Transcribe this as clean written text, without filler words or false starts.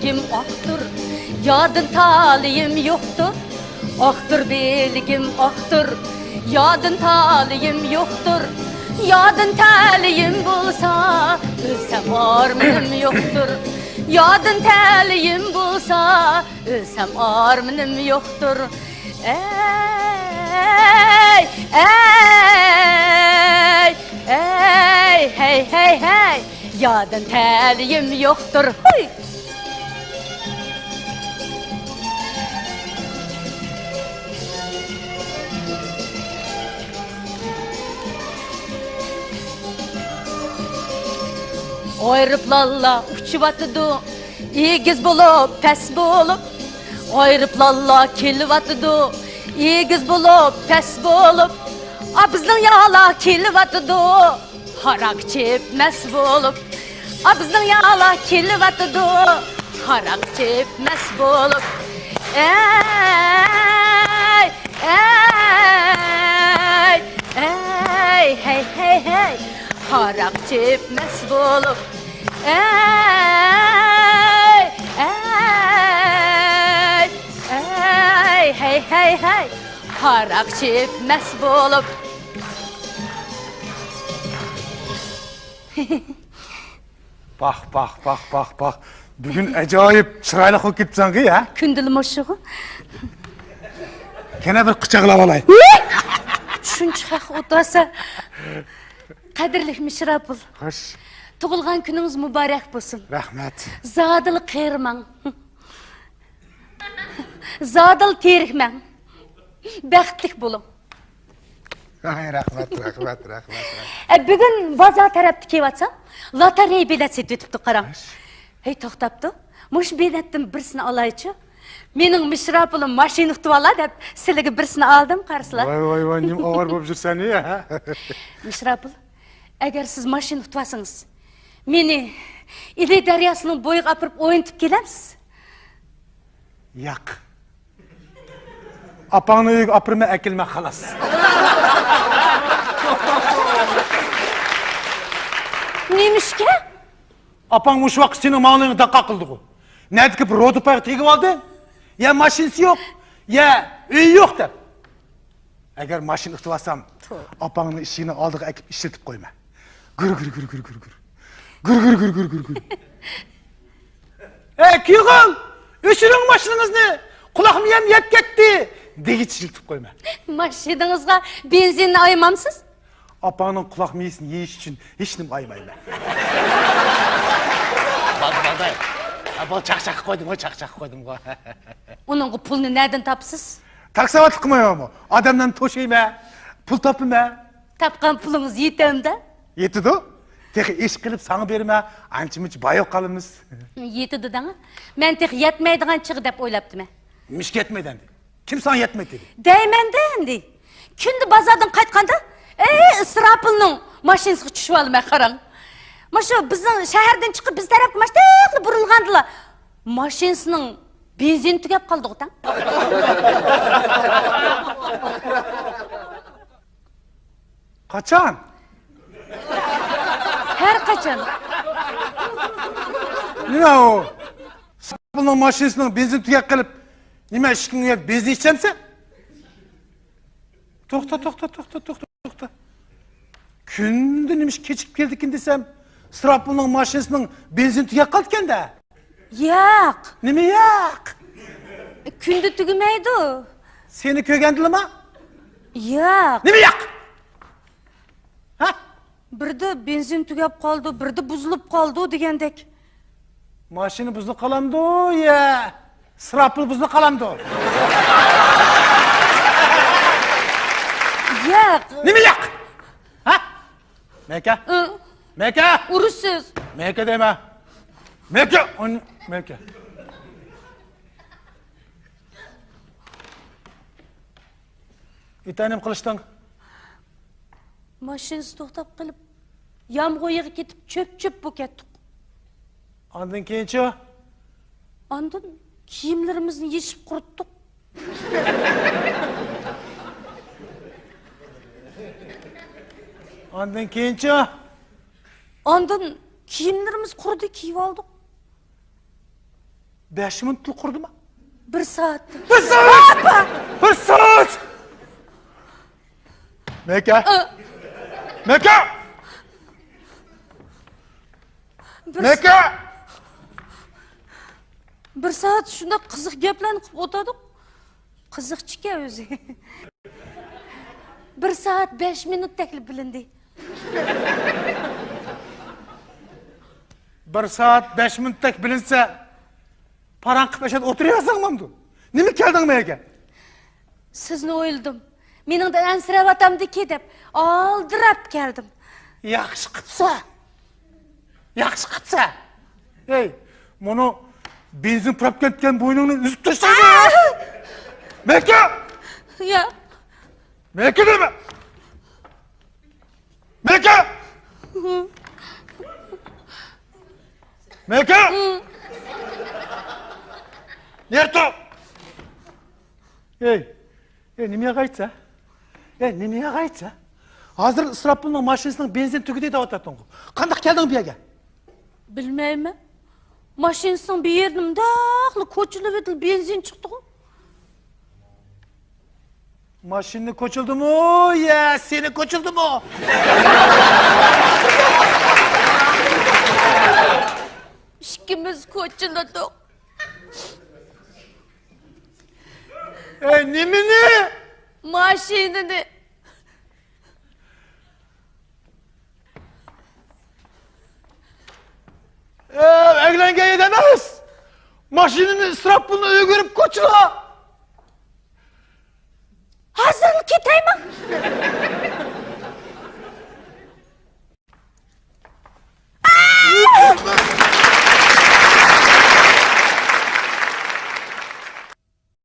belgim aktır, yadın taliyim yoktur. Aktır belgim aktır, yadın taliyim yoktur. Yadın taliyim bulsa, ölsem armınım yoktur. Yadın taliyim bulsa, ölsem armınım yoktur. Ey, ey, ey, hey, hey, hey, yadın taliyim yoktur. Huy. Ayrıplarla uçuvatıdı, igiz bulup, pes bulup. Ayrıplarla kelivatıdı, igiz bulup, pes bulup. Bizning yağlar kelivatıdı, harak çepmez bulup. Bizning yağlar kelivatıdı, harak çepmez bulup. Ey, ey, ey, hey, hey, hey, harak çepmez bulup. Ey, ey, ey, hey, hey, hey, harak çepmez bulup. Bak, bak, bak, bak, bak. Bugün acayip çıraylı kokup gitsen ki ya. Kündülüm oşuğu. Kene bir kucakla alay. Şunç haq otasa. Kadirlik Mişrapıl. Hoş. Tuğulgan gününüz mübarek bolsun. Rahmet. Zadıl qeyrman. Zadıl terikmen. Bəxtlik bolun. Ay, rahmet, rahmet, rahmet. Bugün baza taraptı kevatsam, lotereya bilet setibdi qaram. Hey, toxtaptı. Muş bilettin birisini alayçı. Mening Mişrapılım maşina tutib ala deb sizlarga birisini aldım qarsılar. Vay vay vay, nim ağır bo'lib жүрsen ya. Mişrapıl, agar siz maşina tutibasınız, meni İli daryasının boyiga apirib o'yintib kelamsiz? Yak. Apangni uyiga apirma, akilma xalas. Nemişke? Apang muş vaqt sening mağlını daqqa qildi ku. Nedikip rodu payı tegib aldı? Ya maşinisi yok, ya uyi yok deb. Agar maşina tutibasam, apangni ishini oldiga akib ishlatib qo'yma. Gür gür gür gür gür gür. Gür gür gür gür gür gür. Kuyğul, öşürün maşinanızı. Kulağım yem yep ketdi. Degit ishlatib qo'yma. Maşinangizga benzinni aymamsiz? Apangning quloq miyasini yeyish uchun hech nima aymayman. Balday. Bu chaqchaq qo'ydim, o chaqchaq qo'ydim. Onun pulni nereden tapsız? Taksavatlık qilmayapman. Odamdan to'shayma, pul topilma. Tapqan pulunuz yetemdi? Yetidi. Tex ish qilib sana berma, ancha-muncha bayoq qolamiz. Yetidi dana. Men tex yetmaydigan chiq deb o'ylabdim. Mish ketmaydi endi. Kim sana yetmaydi dedi? Deyman-da endi. Kundi bozordan qaytganda, Israpilning mashinasiga tushib olmay qarang. Mashu bizning shahardan chiqib biz tarafga mashtaxli burilgandilar. Mashinasining benzin tugab qoldi o'tan. Qachon? Her qachon. Nima o? Bunun mashinasining benzin tugab qilib, nima ishkingga benzin ichsamsa? To'xta. Kunda nimish kechib keldikin desam, Sırapılның mashinasining benzin tugab qoldi ekanda. Yo'q. Nima yo'q? Kundi tugamaydi. Seni ko'rgandilmi? Yo'q. Nima yo'q? Ha? Birda benzin tugab qoldi, birda buzilib qoldi degandek. Mashina buzilib qolamdi ya. Sırapıl buzilib qolamdi. Yo'q. Nima yo'q? Ha? Meka? Meka? Urushsiz. Meka dema. Meka, Meka. İtanim qilishdan. Mashinasi to'xtab qilib, yomg'irga ketib cho'p bo'lib ketdik. Ondan keyinchi? Ondan kiyimlarimizni yechib quritdik. Ondan keyinchi? Ondan kiyimlerimiz kurdu, kiyip aldık. 5 minutlik kurdu mu? 1 saat. 1 saat! 1 saat! Meke! Meke! Meke! 1 saat shunda qiziq gaplarni qilib o'tirdik. Qiziqchika o'zi. 1 saat 5 minutdek bilindi. 1 saat 5 minutdek bilinse paran qilib yashab o'tirayosanmandu. Nima kelding menga? Sizni o'yildim. Meningda ansirayotamdiki deb oldirab keldim. Yaxshi qilsa. Yaxshi qilsa. Ey, buni benzin purab ketgan bo'yningni uzib tashlaydi. Meka! Ya, Meka dema. Meka! Meka! Nerede? Ey, nimeye qaytsa? Nimeye qaytsa? Hazır ısrapının maşinesinin benzin tüküdey de otatın. Qandaq keldin bu yerga? bilmayman. Mashinasini bir yerdim daqli ko'chilib etil benzin chiqdi. Maşinni koçuldu mu? Ya seni koçuldu mu? Ikkimiz ko'childik. Nimini? Mashinani Evlengen edemez. Maşinini ısrapını ögürüp koçula. hozir ketayman.